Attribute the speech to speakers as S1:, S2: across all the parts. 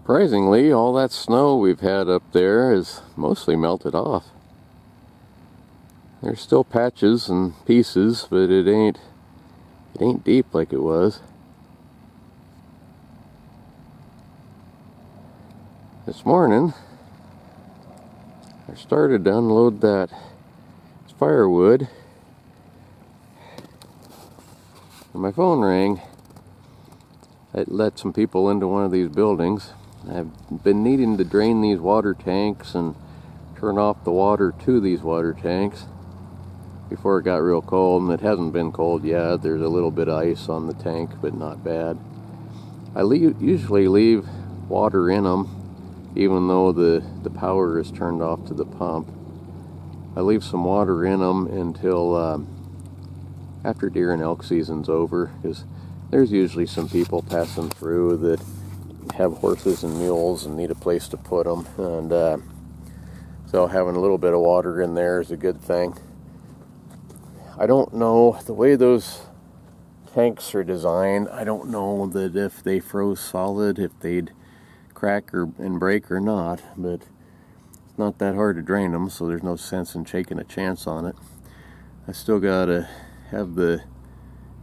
S1: Surprisingly, all that snow we've had up there is mostly melted off. There's still patches and pieces, but it ain't deep like it was. This morning, I started to unload that firewood, and my phone rang. I let some people into one of these buildings. I've been needing to drain these water tanks and turn off the water to these water tanks before it got real cold, and it hasn't been cold yet. There's a little bit of ice on the tank, but not bad. I usually leave water in them even though the power is turned off to the pump. I leave some water in them until after deer and elk season's over, because there's usually some people passing through that have horses and mules and need a place to put them, and so having a little bit of water in there is a good thing. I don't know, the way those tanks are designed, I don't know that if they froze solid, if they'd crack and break or not, but it's not that hard to drain them, so there's no sense in taking a chance on it. I still gotta have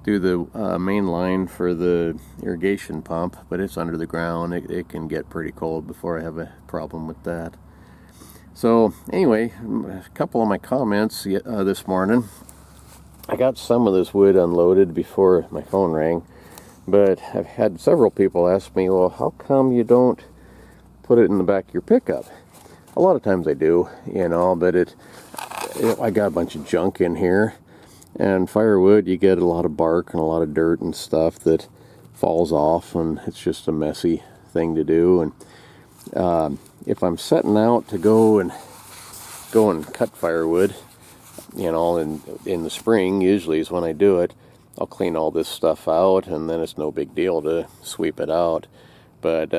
S1: do the main line for the irrigation pump, but it's under the ground. It can get pretty cold before I have a problem with that. So anyway, a couple of my comments this morning. I got some of this wood unloaded before my phone rang, but I've had several people ask me, well, how come you don't put it in the back of your pickup? A lot of times I do, but I got a bunch of junk in here, and firewood, you get a lot of bark and a lot of dirt and stuff that falls off, and it's just a messy thing to do. And if I'm setting out to go and cut firewood, in the spring usually is when I do it, I'll clean all this stuff out, and then it's no big deal to sweep it out. But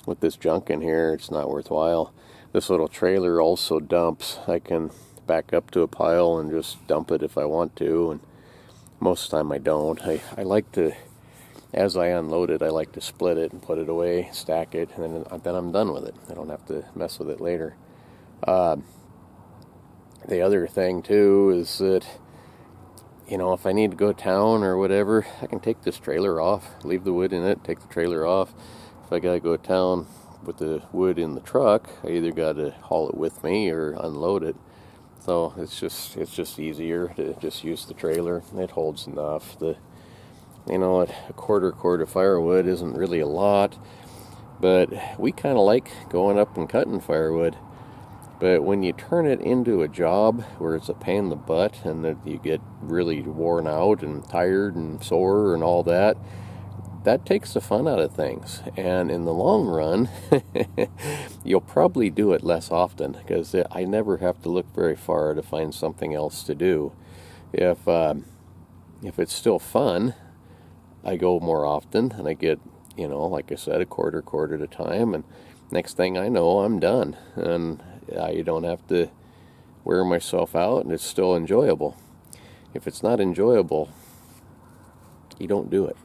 S1: with this junk in here, it's not worthwhile. This little trailer also dumps. I can back up to a pile and just dump it if I want to, and most of the time I don't. I like to, as I unload it, I like to split it and put it away, stack it, and then I'm done with it. I don't have to mess with it later. The other thing too is that, if I need to go to town or whatever, I can take this trailer off, leave the wood in it, take the trailer off. If I gotta go to town with the wood in the truck, I either gotta haul it with me or unload it. So it's just easier to just use the trailer. It holds enough. A quarter cord of firewood isn't really a lot, but we kind of like going up and cutting firewood. But when you turn it into a job where it's a pain in the butt and that you get really worn out and tired and sore and all that, that takes the fun out of things. And in the long run, you'll probably do it less often, because I never have to look very far to find something else to do. If it's still fun, I go more often, and I get, like I said, a quarter at a time, and next thing I know, I'm done. And I don't have to wear myself out, and it's still enjoyable. If it's not enjoyable, you don't do it.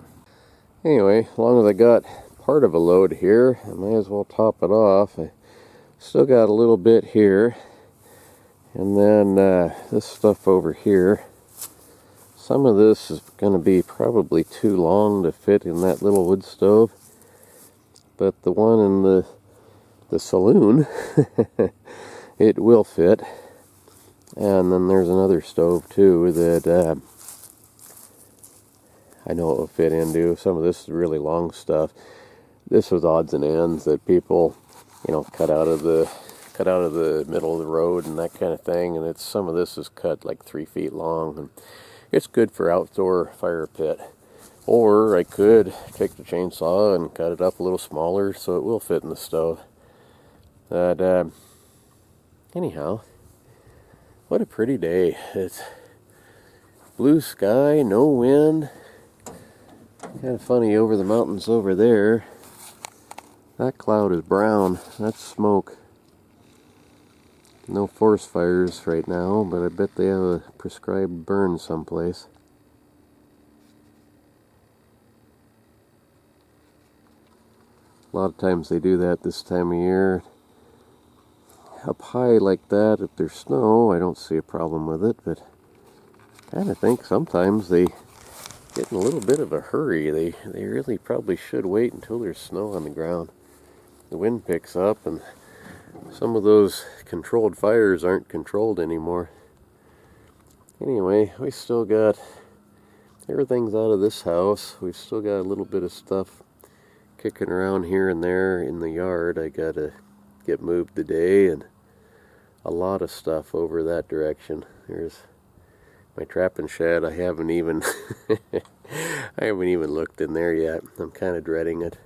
S1: Anyway, as long as I got part of a load here, I may as well top it off. I still got a little bit here, and then this stuff over here. Some of this is going to be probably too long to fit in that little wood stove, but the one in the saloon, it will fit. And then there's another stove too that I know it will fit into. Some of this is really long stuff. This was odds and ends that people, cut out of the middle of the road and that kind of thing. And some of this is cut like 3 feet long, and it's good for outdoor fire pit. Or I could take the chainsaw and cut it up a little smaller so it will fit in the stove. But anyhow, what a pretty day. It's blue sky, no wind. Kind of funny, over the mountains over there, that cloud is brown. That's smoke. No forest fires right now, but I bet they have a prescribed burn someplace. A lot of times they do that this time of year. Up high like that, if there's snow, I don't see a problem with it, but I kind of think sometimes they get in a little bit of a hurry. They really probably should wait until there's snow on the ground. The wind picks up and some of those controlled fires aren't controlled anymore. Anyway, we still got everything's out of this house. We've still got a little bit of stuff kicking around here and there in the yard. I gotta get moved today, and a lot of stuff over that direction. There's my trapping shed. I haven't even I haven't even looked in there yet. I'm kind of dreading it.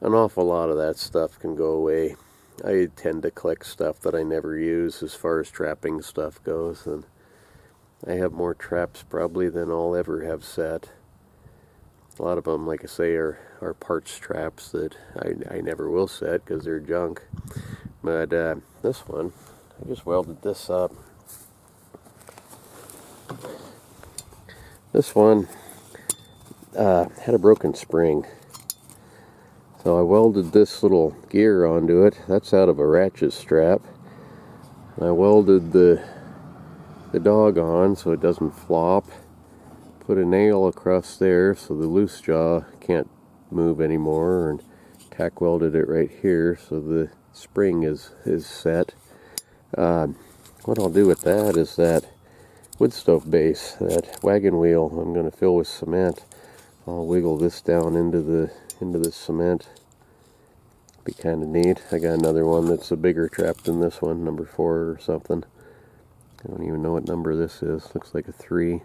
S1: An awful lot of that stuff can go away. I tend to collect stuff that I never use as far as trapping stuff goes, and I have more traps probably than I'll ever have set. A lot of them, like I say, are parts traps that I never will set because they're junk. But this one, I just welded this up. This one had a broken spring. So I welded this little gear onto it. That's out of a ratchet strap. And I welded the dog on so it doesn't flop. Put a nail across there so the loose jaw can't move anymore, and tack welded it right here so the spring is set. What I'll do with that is that wood stove base, that wagon wheel, I'm going to fill with cement. I'll wiggle this down into the cement. Be kind of neat. I got another one that's a bigger trap than this one, number 4 or something. I don't even know what number this is. Looks like a 3.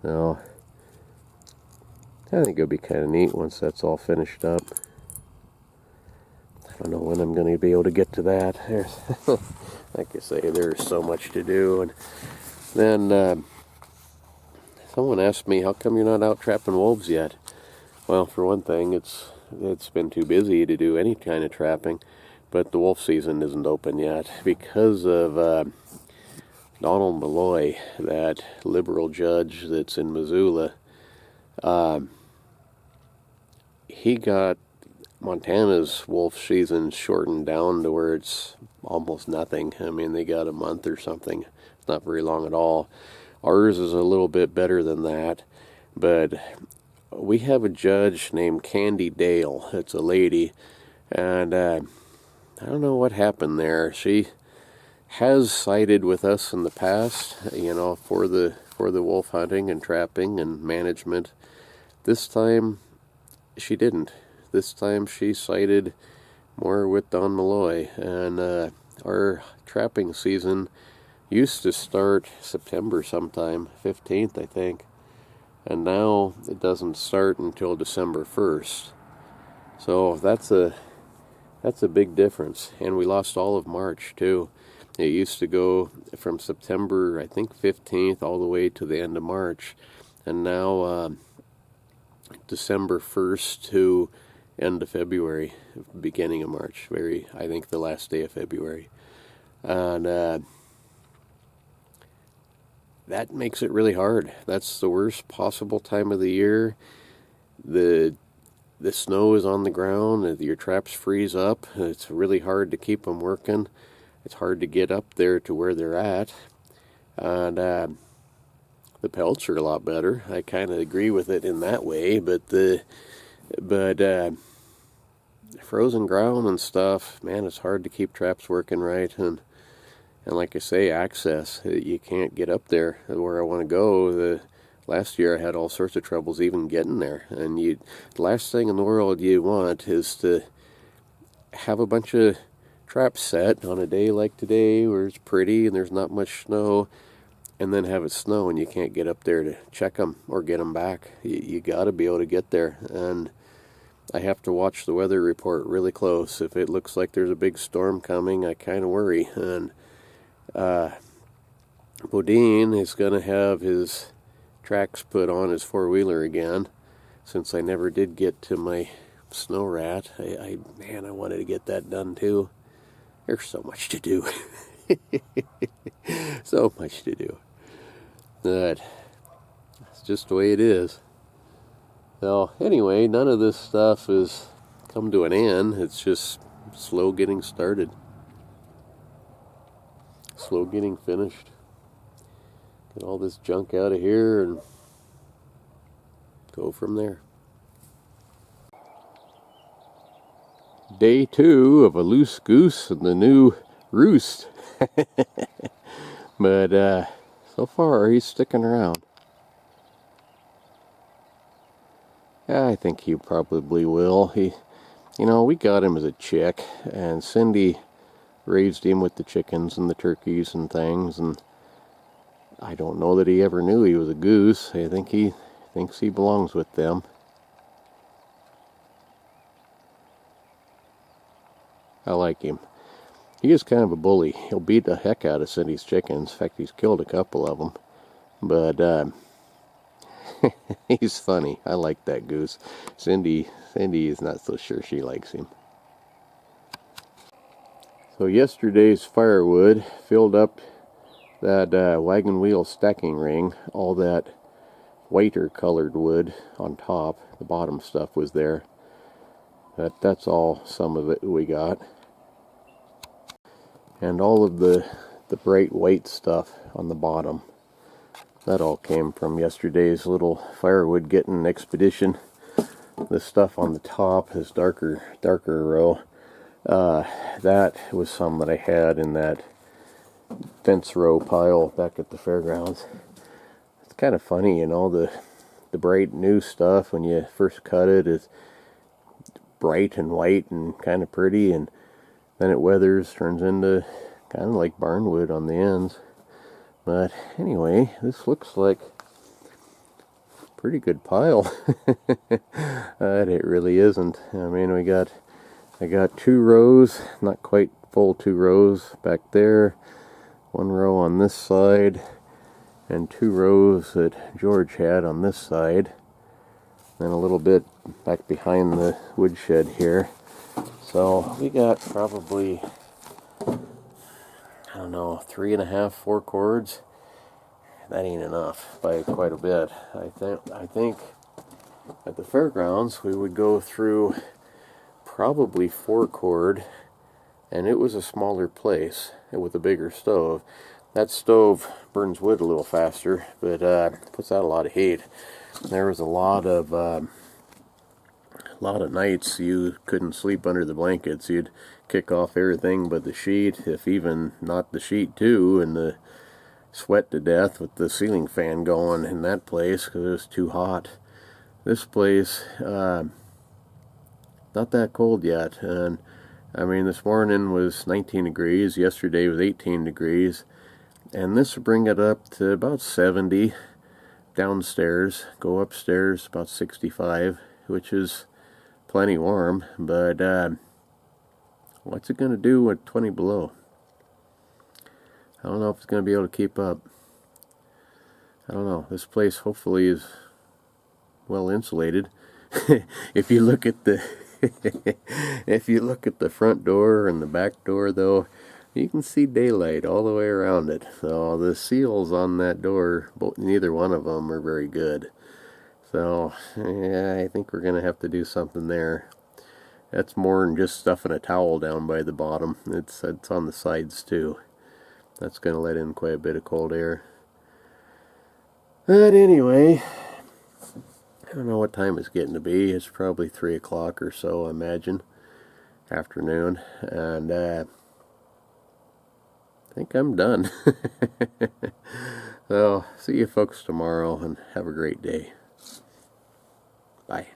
S1: Now, I think it'll be kind of neat once that's all finished up. I don't know when I'm going to be able to get to that. Like I say, there's so much to do. And then someone asked me, how come you're not out trapping wolves yet? Well, for one thing, it's been too busy to do any kind of trapping, but the wolf season isn't open yet because of Donald Malloy, that liberal judge that's in Missoula. He got Montana's wolf season shortened down to where it's almost nothing. I mean, they got a month or something. It's not very long at all. Ours is a little bit better than that, but we have a judge named Candy Dale. It's a lady, and I don't know what happened there. She has sided with us in the past, you know, for the wolf hunting and trapping and management. This time, she didn't. This time she sided more with Don Malloy, and our trapping season used to start September sometime, 15th I think, and now it doesn't start until December 1st. So that's a big difference, and we lost all of March too. It used to go from September, I think 15th, all the way to the end of March, and now December 1st to end of February, beginning of March, I think the last day of February. And that makes it really hard. That's the worst possible time of the year. The snow is on the ground, your traps freeze up, it's really hard to keep them working. It's hard to get up there to where they're at, and the pelts are a lot better. I kind of agree with it in that way, but frozen ground and stuff, man, it's hard to keep traps working right, and like I say, access. You can't get up there where I want to go. Last year I had all sorts of troubles even getting there, and the last thing in the world you want is to have a bunch of traps set on a day like today where it's pretty and there's not much snow, and then have it snow and you can't get up there to check them or get them back. You got to be able to get there, and I have to watch the weather report really close. If it looks like there's a big storm coming, I kind of worry. And Bodine is going to have his tracks put on his four-wheeler again, since I never did get to my snow rat. Man, I wanted to get that done too. There's so much to do. So much to do. But it's just the way it is. So anyway, none of this stuff has come to an end. It's just slow getting started. Slow getting finished. Get all this junk out of here and go from there. Day 2 of a loose goose and the new roost. But so far he's sticking around. Yeah, I think he probably will. We got him as a chick, and Cindy raised him with the chickens and the turkeys and things, and I don't know that he ever knew he was a goose. I think he thinks he belongs with them. I like him. He is kind of a bully. He'll beat the heck out of Cindy's chickens. In fact, he's killed a couple of them. But he's funny. I like that goose. Cindy is not so sure she likes him. So yesterday's firewood filled up that wagon wheel stacking ring. All that whiter colored wood on top. The bottom stuff was there. That's all some of it we got. And all of the bright white stuff on the bottom. That all came from yesterday's little firewood getting expedition. The stuff on the top is darker row. That was some that I had in that fence row pile back at the fairgrounds. It's kind of funny, the bright new stuff when you first cut it is bright and white and kind of pretty, and then it weathers, turns into kind of like barnwood on the ends. But anyway, this looks like a pretty good pile. But it really isn't. I mean, I got 2 rows, not quite full 2 rows back there, 1 row on this side, and 2 rows that George had on this side, and a little bit back behind the woodshed here. So we got probably, I don't know, 3.5, 4 cords. That ain't enough by quite a bit. I think at the fairgrounds we would go through probably 4 cord, and it was a smaller place with a bigger stove. That stove burns wood a little faster, but puts out a lot of heat. There was a lot of nights you couldn't sleep under the blankets. You'd kick off everything but the sheet, if even not the sheet too, and sweat to death with the ceiling fan going in that place because it was too hot. This place, not that cold yet, and I mean, this morning was 19 degrees, yesterday was 18 degrees, and this will bring it up to about 70 downstairs. Go upstairs about 65, which is plenty warm, but what's it going to do with 20 below? I don't know if it's going to be able to keep up. I don't know. This place hopefully is well insulated. If you look at the front door and the back door, though, you can see daylight all the way around it. So the seals on that door, neither one of them are very good. So yeah, I think we're gonna have to do something there. That's more than just stuffing a towel down by the bottom. It's on the sides too. That's gonna let in quite a bit of cold air. But anyway, I don't know what time it's getting to be. It's probably 3 o'clock or so, I imagine, afternoon, and I think I'm done. So, see you folks tomorrow, and have a great day. Bye.